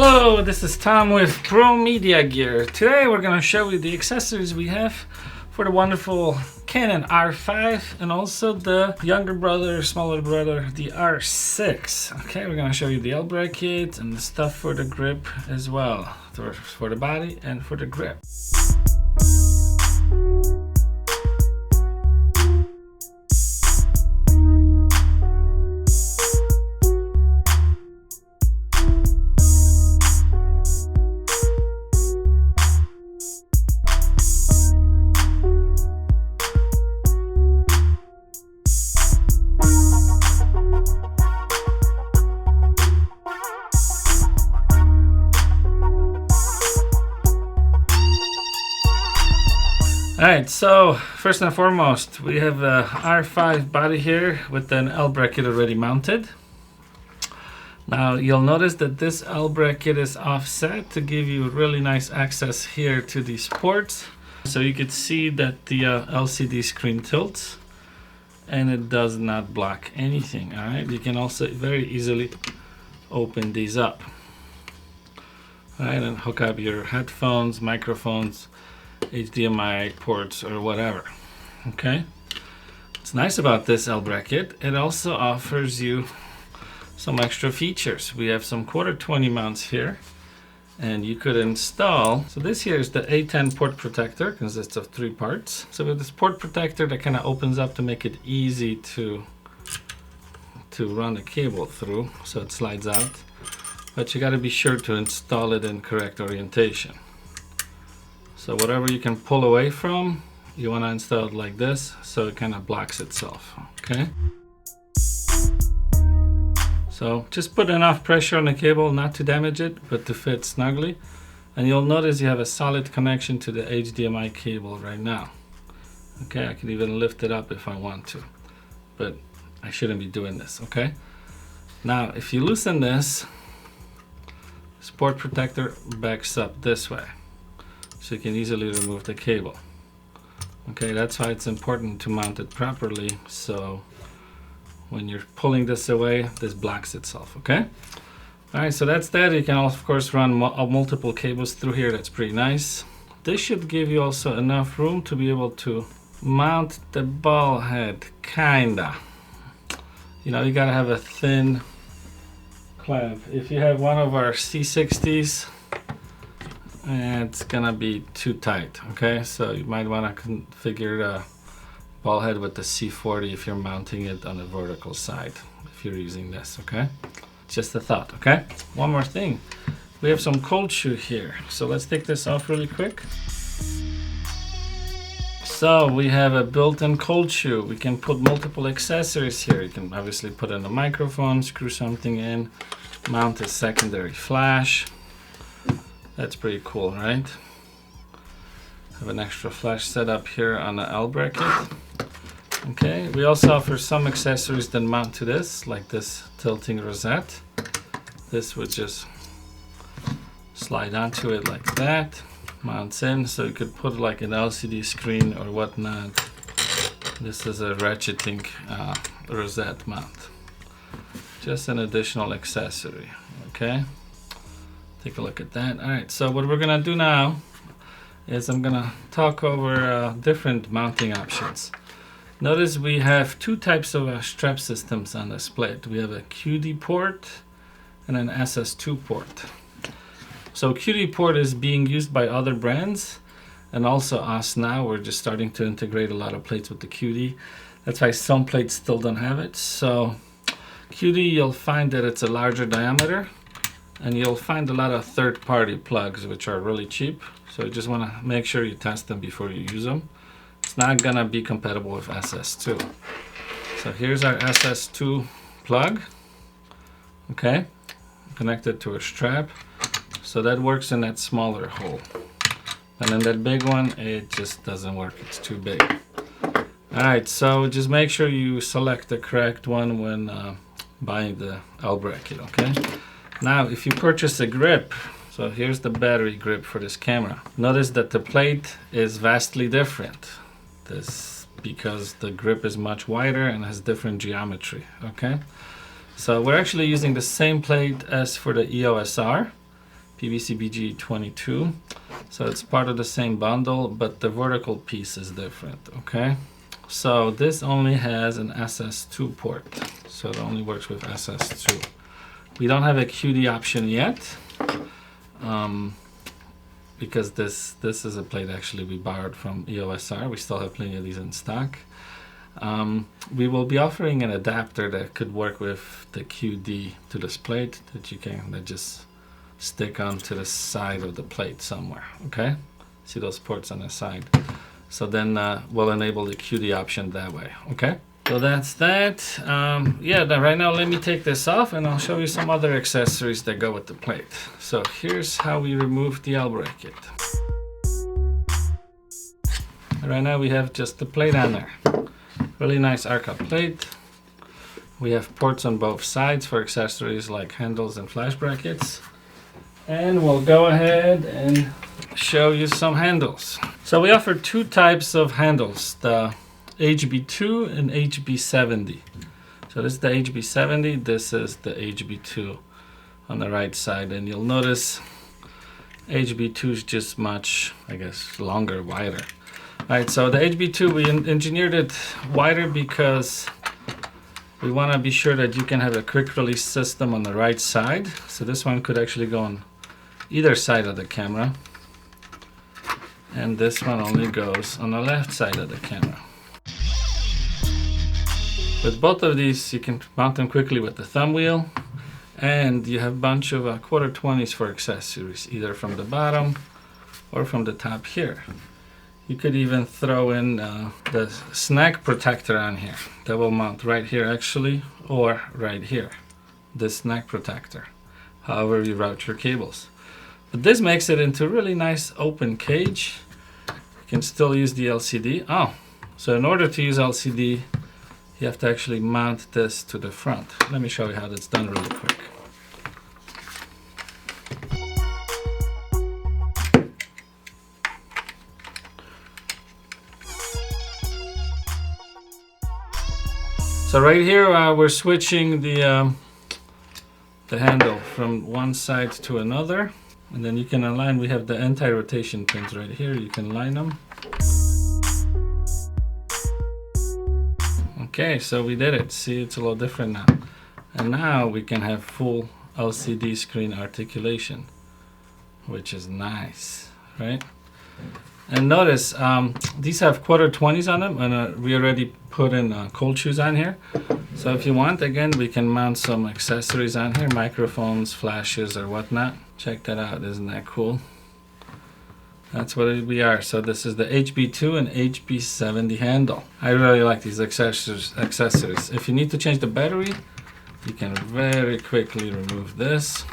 Hello, this is Tom with ProMediaGear. Today we're going to show you the accessories we have for the wonderful Canon R5 and also the younger brother, smaller brother, the R6. Okay, we're going to show you the L bracket and the stuff for the grip as well, for the body and for the grip. Alright, so first and foremost, we have a R5 body here with an L bracket already mounted. Now you'll notice that this L bracket is offset to give you really nice access here to these ports. So you can see that the LCD screen tilts and it does not block anything. Alright, you can also very easily open these up. Alright, and hook up your headphones, microphones, HDMI ports or whatever. Okay, what's nice about this L bracket, it also offers you some extra features. We have some 1/4-20 mounts here, and you could install, so this here is the A10 port protector, consists of 3 parts. So with this port protector that kind of opens up to make it easy to run the cable through, so it slides out, but you got to be sure to install it in correct orientation. So whatever you can pull away from, you want to install it like this, so it kind of blocks itself, okay? So just put enough pressure on the cable not to damage it, but to fit snugly. And you'll notice you have a solid connection to the HDMI cable right now. Okay, I can even lift it up if I want to, but I shouldn't be doing this, okay? Now, if you loosen this port protector backs up this way, so you can easily remove the cable. Okay, that's why it's important to mount it properly, so when you're pulling this away, this blocks itself, okay? Alright, so that's that. You can of course run multiple cables through here. That's pretty nice. This should give you also enough room to be able to mount the ball head, kinda. You know, you gotta have a thin clamp. If you have one of our C60s, it's gonna be too tight, okay? So you might want to configure the ball head with the C40 if you're mounting it on the vertical side, if you're using this, okay? Just a thought, okay? One more thing, we have some cold shoe here, so let's take this off really quick. So we have a built-in cold shoe. We can put multiple accessories here. You can obviously put in a microphone, screw something in, mount a secondary flash. That's pretty cool, right? Have an extra flash setup here on the L bracket. Okay, we also offer some accessories that mount to this, like this tilting rosette. This would just slide onto it like that, mounts in, so you could put like an LCD screen or whatnot. This is a ratcheting rosette mount. Just an additional accessory, okay? Take a look at that. Alright, so what we're gonna do now is I'm gonna talk over different mounting options. Notice we have 2 types of strap systems on this plate. We have a QD port and an SS2 port. So QD port is being used by other brands and also us now. We're just starting to integrate a lot of plates with the QD. That's why some plates still don't have it. So QD, you'll find that it's a larger diameter, and you'll find a lot of third-party plugs which are really cheap, so you just want to make sure you test them before you use them. It's not gonna be compatible with SS2. So here's our SS2 plug, okay, connected to a strap, so that works in that smaller hole, and then that big one, it just doesn't work, it's too big. Alright, so just make sure you select the correct one when buying the L bracket, okay? Now, if you purchase a grip, so here's the battery grip for this camera. Notice that the plate is vastly different. This because the grip is much wider and has different geometry, okay? So we're actually using the same plate as for the EOS R, PVC-BG22. So it's part of the same bundle, but the vertical piece is different, okay? So this only has an SS2 port, so it only works with SS2. We don't have a QD option yet, because this is a plate actually we borrowed from EOSR. We still have plenty of these in stock. We will be offering an adapter that could work with the QD to this plate that just stick onto the side of the plate somewhere, okay? See those ports on the side. So then we'll enable the QD option that way, okay? So that's that. Right now let me take this off and I'll show you some other accessories that go with the plate. So here's how we remove the L bracket. Right now we have just the plate on there. Really nice arca-plate. We have ports on both sides for accessories like handles and flash brackets. And we'll go ahead and show you some handles. So we offer two types of handles, the HB2 and HB70. So this is the HB70, this is the HB2 on the right side. And you'll notice HB2 is just much, I guess, longer, wider. Alright, so the HB2, we engineered it wider because we want to be sure that you can have a quick release system on the right side. So this one could actually go on either side of the camera. And this one only goes on the left side of the camera. With both of these, you can mount them quickly with the thumb wheel. And you have a bunch of 1/4-20s for accessories, either from the bottom or from the top here. You could even throw in the snack protector on here. That will mount right here actually, or right here. This snack protector, however you route your cables. But this makes it into a really nice open cage. You can still use the LCD. So in order to use LCD, you have to actually mount this to the front. Let me show you how that's done really quick. So right here we're switching the handle from one side to another, and then you can align. We have the anti-rotation pins right here. You can line them. Okay, so we did it. See, it's a little different now. And now we can have full LCD screen articulation, which is nice, right? And notice these have 1/4-20s on them, and we already put in cold shoes on here. So if you want, again, we can mount some accessories on here, microphones, flashes, or whatnot. Check that out, isn't that cool? That's what we are. So this is the HB2 and HB70 handle. I really like these accessories. If you need to change the battery, you can very quickly remove this.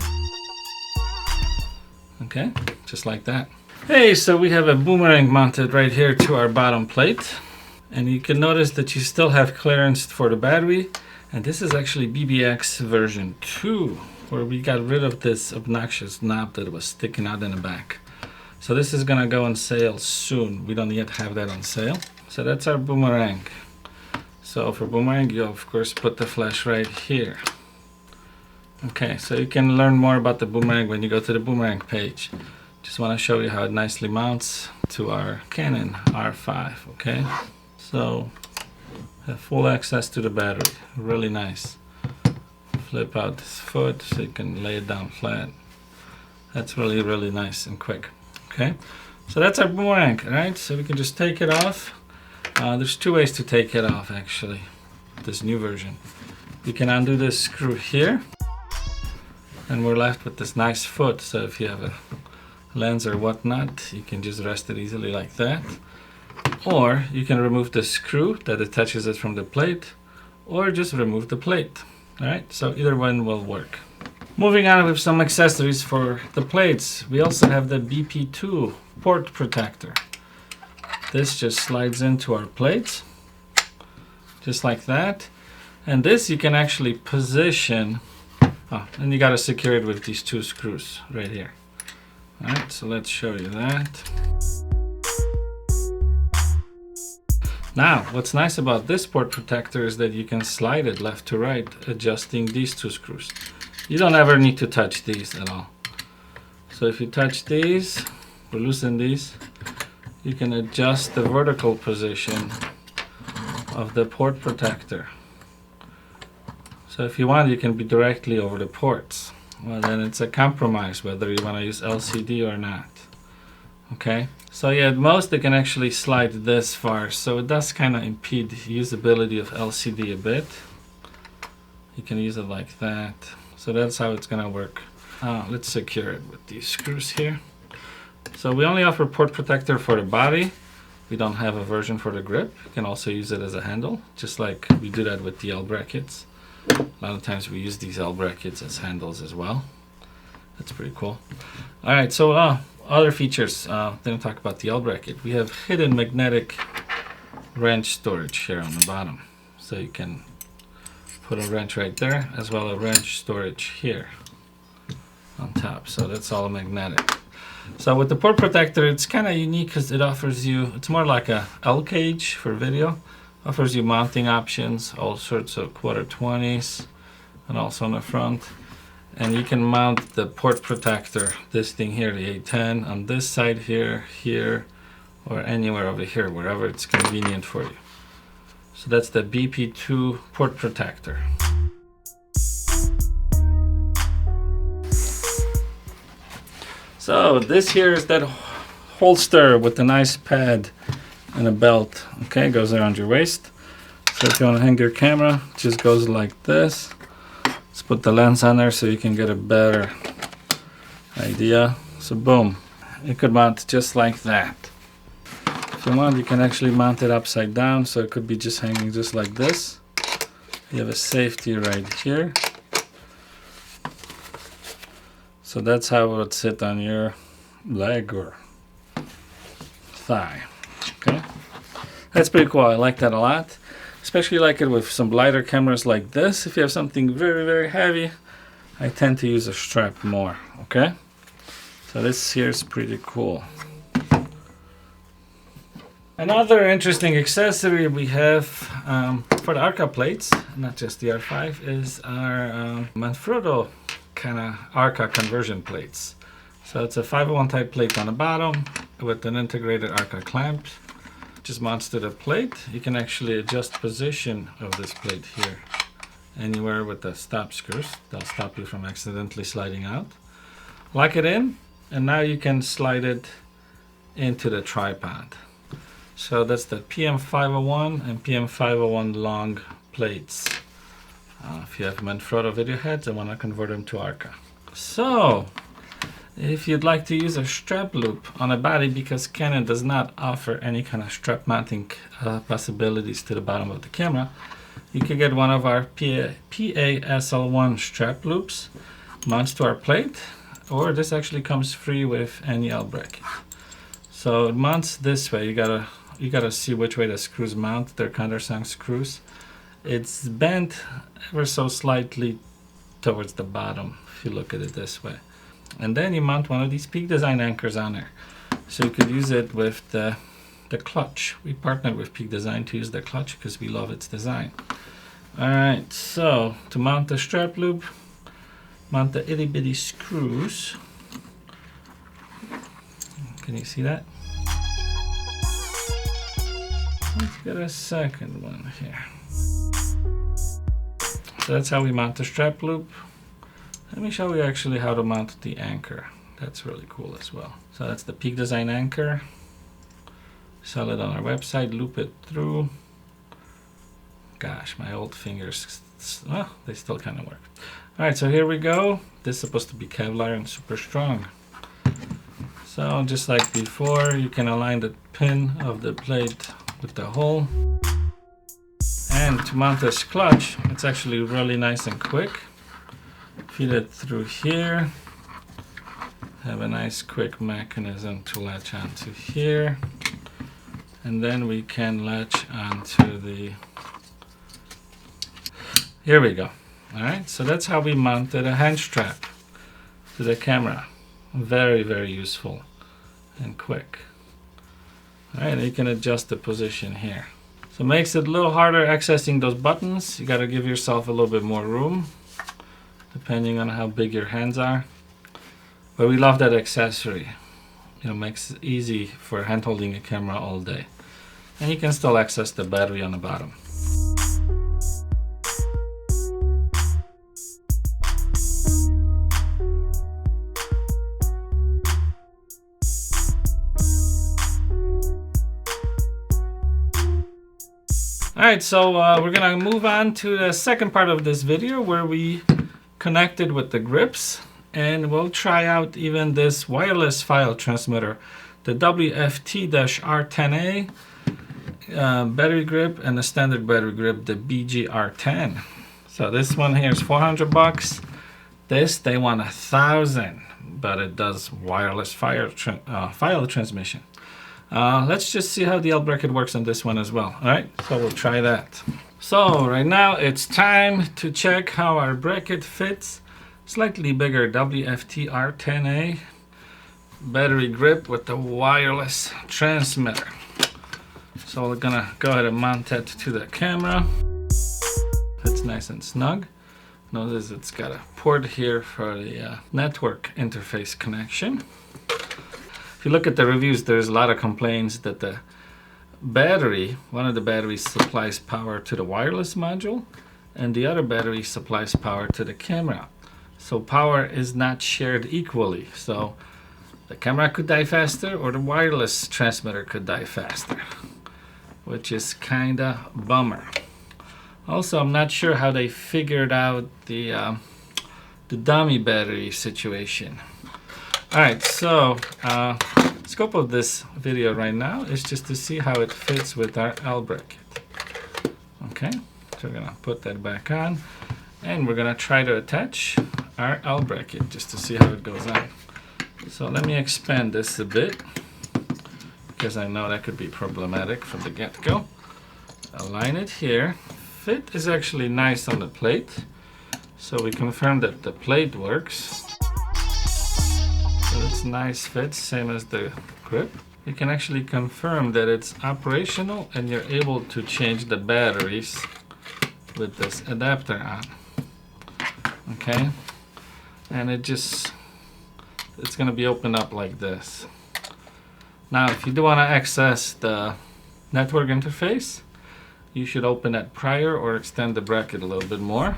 Okay, just like that. Hey, so we have a Boomerang mounted right here to our bottom plate. And you can notice that you still have clearance for the battery. And this is actually BBX version 2, where we got rid of this obnoxious knob that was sticking out in the back. So this is gonna go on sale soon. We don't yet have that on sale. So that's our Boomerang. So for Boomerang, you of course put the flash right here. Okay, so you can learn more about the Boomerang when you go to the Boomerang page. Just want to show you how it nicely mounts to our Canon R5, okay? So, have full access to the battery, really nice. Flip out this foot so you can lay it down flat. That's really, really nice and quick, okay? So that's our Boomerang, right? So we can just take it off. There's two ways to take it off, actually, this new version. You can undo this screw here, and we're left with this nice foot. So if you have a lens or whatnot, you can just rest it easily like that. Or you can remove the screw that attaches it from the plate, or just remove the plate. Alright, so either one will work. Moving on with some accessories for the plates. We also have the BP2 Port Protector. This just slides into our plates, just like that. And this you can actually position, and you gotta secure it with these two screws right here. Alright, so let's show you that. Now, what's nice about this port protector is that you can slide it left to right, adjusting these two screws. You don't ever need to touch these at all. So if you touch these or loosen these, you can adjust the vertical position of the port protector. So if you want, you can be directly over the ports. Well, then it's a compromise whether you want to use LCD or not. Okay, so yeah, at most they can actually slide this far, so it does kind of impede usability of LCD a bit. You can use it like that. So that's how it's gonna work. Let's secure it with these screws here. So we only offer port protector for the body. We don't have a version for the grip. You can also use it as a handle, just like we do that with the L brackets. A lot of times we use these L brackets as handles as well. That's pretty cool. All right, so other features. Didn't talk about the L bracket. We have hidden magnetic wrench storage here on the bottom. So you can put a wrench right there, as well as wrench storage here on top. So that's all magnetic. So with the port protector, it's kind of unique because it offers you, it's more like a L cage for video. Offers you mounting options, all sorts of 1/4-20s, and also on the front. And you can mount the port protector, this thing here, the A10, on this side here, here, or anywhere over here, wherever it's convenient for you. So that's the BP2 Port Protector. So this here is that holster with a nice pad and a belt. Okay, goes around your waist. So if you want to hang your camera, it just goes like this. Let's put the lens on there so you can get a better idea. So boom, it could mount just like that. If you want, you can actually mount it upside down, so it could be just hanging just like this. You have a safety right here. So that's how it would sit on your leg or thigh. Okay, that's pretty cool. I like that a lot. Especially like it with some lighter cameras like this. If you have something very, very heavy, I tend to use a strap more. Okay, so this here is pretty cool. Another interesting accessory we have for the Arca plates, not just the R5, is our Manfrotto kind of Arca conversion plates. So it's a 501 type plate on the bottom with an integrated Arca clamp. Just mounts to the plate. You can actually adjust position of this plate here anywhere with the stop screws. They'll stop you from accidentally sliding out. Lock it in, and now you can slide it into the tripod. So that's the PM501 and PM501 long plates. If you have Manfrotto video heads and want to convert them to Arca. So if you'd like to use a strap loop on a body, because Canon does not offer any kind of strap mounting possibilities to the bottom of the camera, you can get one of our PASL1 strap loops, mounts to our plate, or this actually comes free with any L bracket. So it mounts this way. You gotta see which way the screws mount. They're countersunk screws. It's bent ever so slightly towards the bottom if you look at it this way. And then you mount one of these Peak Design anchors on there. So you could use it with the clutch. We partnered with Peak Design to use the clutch because we love its design. Alright, so to mount the strap loop, mount the itty bitty screws. Can you see that? Let's get a second one here. So that's how we mount the strap loop. Let me show you actually how to mount the anchor. That's really cool as well. So that's the Peak Design anchor. Sell it on our website, loop it through. Gosh, my old fingers, well, they still kind of work. All right, so here we go. This is supposed to be Kevlar and super strong. So just like before, you can align the pin of the plate with the hole. And to mount this clutch, it's actually really nice and quick. Feed it through here. Have a nice quick mechanism to latch onto here. And then we can latch onto the... Here we go. Alright, so that's how we mounted a hand strap to the camera. Very, very useful and quick. Alright, you can adjust the position here. So it makes it a little harder accessing those buttons. You gotta give yourself a little bit more room, depending on how big your hands are. But we love that accessory. You know, makes it easy for hand holding a camera all day. And you can still access the battery on the bottom. Alright, so we're gonna move on to the second part of this video where we connected with the grips, and we'll try out even this wireless file transmitter, the WFT-R10A battery grip and the standard battery grip, the BGR10. So this one here is $400. This they want $1,000, but it does wireless file transmission. Let's just see how the L bracket works on this one as well. All right, so we'll try that. So right now it's time to check how our bracket fits. Slightly bigger WFT-R10A battery grip with the wireless transmitter. So we're gonna go ahead and mount that to the camera. It's nice and snug. Notice it's got a port here for the network interface connection. If you look at the reviews, there's a lot of complaints that the battery, one of the batteries supplies power to the wireless module and the other battery supplies power to the camera. So power is not shared equally. So the camera could die faster or the wireless transmitter could die faster, which is kinda bummer. Also, I'm not sure how they figured out the dummy battery situation. Alright, so scope of this video right now is just to see how it fits with our L bracket. Okay, so we're gonna put that back on and we're gonna try to attach our L bracket just to see how it goes on. So let me expand this a bit because I know that could be problematic from the get-go. Align it here. Fit is actually nice on the plate, so we confirm that the plate works. So it's nice fit, same as the grip. You can actually confirm that it's operational and you're able to change the batteries with this adapter on. Okay, and it's gonna be opened up like this. Now if you do want to access the network interface, you should open that prior or extend the bracket a little bit more.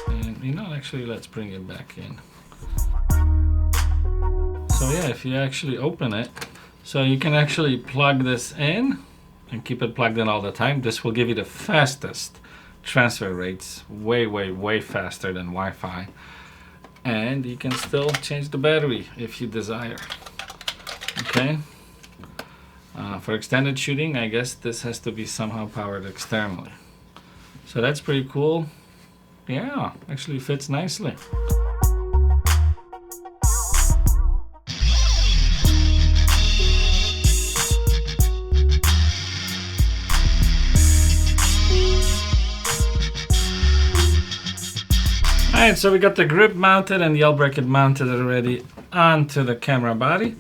And you know, actually let's bring it back in. So yeah, if you actually open it, so you can actually plug this in and keep it plugged in all the time. This will give you the fastest transfer rates, way faster than Wi-Fi. And you can still change the battery if you desire. Okay. For extended shooting, I guess this has to be somehow powered externally. So that's pretty cool. Yeah, actually fits nicely. Alright, so we got the grip mounted and the L bracket mounted already onto the camera body.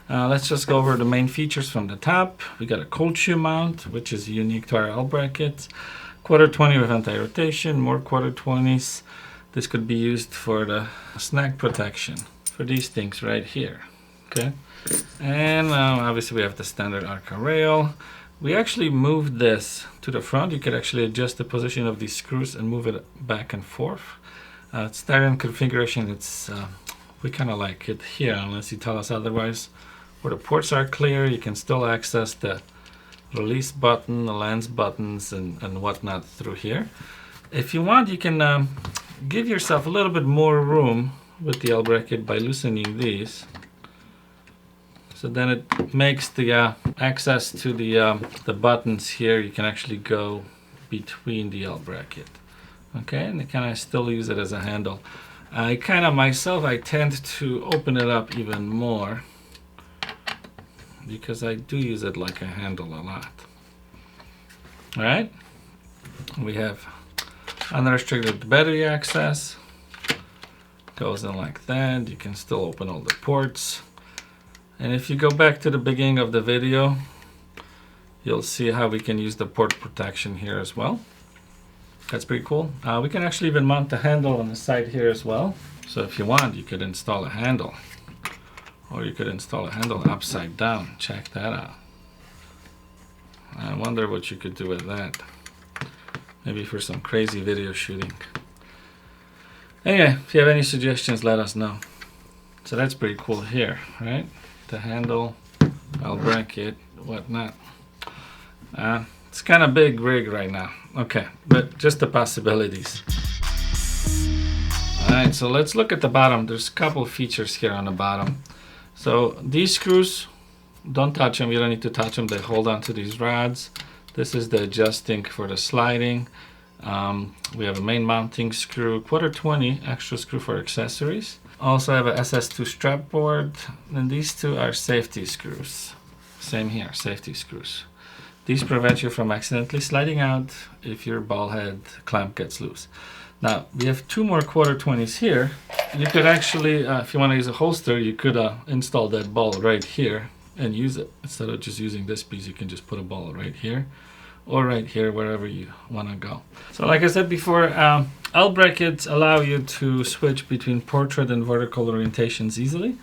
Let's just go over the main features from the top. We got a cold shoe mount, which is unique to our L bracket. Quarter 20 with anti-rotation, more quarter 20s. This could be used for the snag protection for these things right here. Okay, and obviously we have the standard Arca rail. We actually moved this to the front. You could actually adjust the position of these screws and move it back and forth. It's there in configuration. It's we kind of like it here, unless you tell us otherwise. Where the ports are clear, you can still access the release button, the lens buttons, and whatnot through here. If you want, you can give yourself a little bit more room with the L bracket by loosening these. So then it makes the access to the buttons here, you can actually go between the L bracket. Okay, and you can still use it as a handle. I tend to open it up even more because I do use it like a handle a lot. Alright, we have unrestricted battery access. Goes in like that. You can still open all the ports. And if you go back to the beginning of the video, you'll see how we can use the port protection here as well. That's pretty cool. We can actually even mount the handle on the side here as well. So if you want, you could install a handle, or you could install a handle upside down. Check that out. I wonder what you could do with that. Maybe for some crazy video shooting. Anyway, if you have any suggestions, let us know. So that's pretty cool here, right? The handle, L bracket, whatnot. It's kind of big rig right now. Okay, but just the possibilities. Alright, so let's look at the bottom. There's a couple of features here on the bottom. So these screws, don't touch them. You don't need to touch them. They hold on to these rods. This is the adjusting for the sliding. We have a main mounting screw, 1/4-20 extra screw for accessories. Also have a SS2 strap board, and these two are safety screws. Same here, safety screws. These prevent you from accidentally sliding out if your ball head clamp gets loose. Now we have two more 1/4-20s here. You could actually, if you want to use a holster, you could install that ball right here and use it. Instead of just using this piece, you can just put a ball right here or right here, wherever you want to go. So like I said before, L brackets allow you to switch between portrait and vertical orientations easily.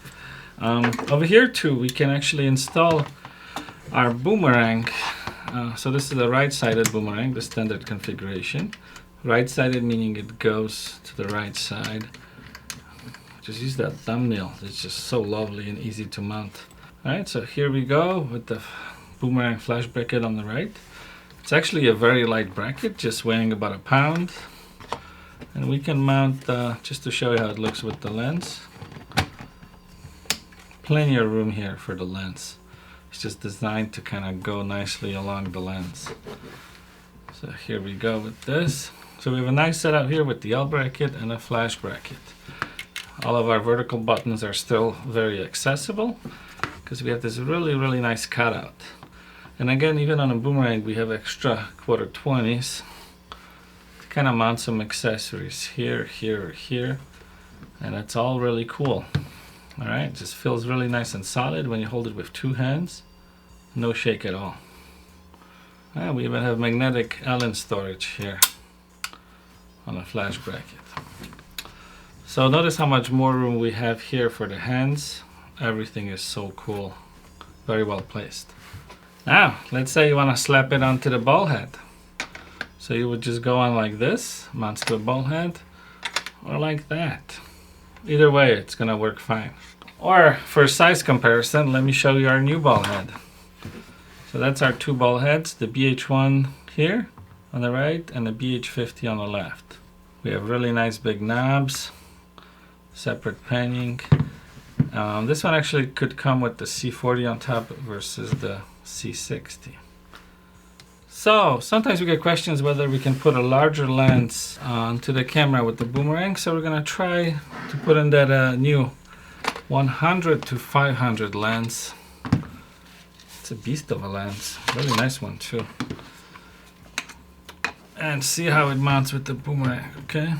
Over here too, we can actually install our boomerang. So this is a right-sided boomerang, the standard configuration. Right-sided meaning it goes to the right side. Just use that thumbnail. It's just so lovely and easy to mount. Alright, so here we go with the Boomerang Flash Bracket on the right. It's actually a very light bracket, just weighing about a pound. And we can mount, just to show you how it looks with the lens. Plenty of room here for the lens. It's just designed to kind of go nicely along the lens. So here we go with this. So we have a nice setup here with the L bracket and a flash bracket. All of our vertical buttons are still very accessible because we have this really nice cutout. And again, even on a boomerang, we have extra 1/4-20s to kind of mount some accessories here, here, here. And it's all really cool. All right, just feels really nice and solid when you hold it with two hands. No shake at all. We even have magnetic Allen storage here on a flash bracket. So notice how much more room we have here for the hands. Everything is so cool. Very well placed. Now, let's say you want to slap it onto the ball head. So you would just go on like this, mounts to a ball head, or like that. Either way, it's going to work fine. Or for size comparison, let me show you our new ball head. So that's our two ball heads, the BH1 here on the right and the BH50 on the left. We have really nice big knobs, separate panning. This one actually could come with the C40 on top versus the C60. So sometimes we get questions whether we can put a larger lens onto the camera with the boomerang. So we're gonna try to put in that new 100-500 lens. It's a beast of a lens, really nice one too. And see how it mounts with the boomerang, okay?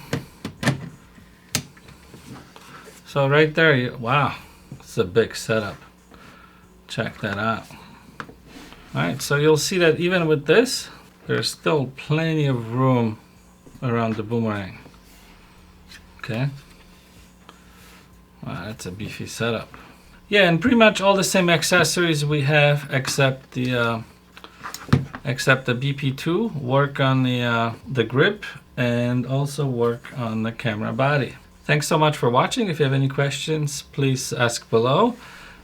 So right there, wow, it's a big setup. Check that out. Alright, so you'll see that even with this, there's still plenty of room around the boomerang. Okay? Wow, that's a beefy setup. Yeah, and pretty much all the same accessories we have except the BP2 work on the grip and also work on the camera body. Thanks so much for watching. If you have any questions, please ask below.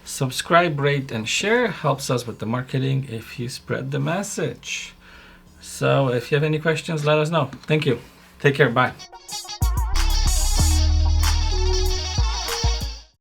Subscribe, rate, and share. Helps us with the marketing if you spread the message. So if you have any questions, let us know. Thank you. Take care. Bye.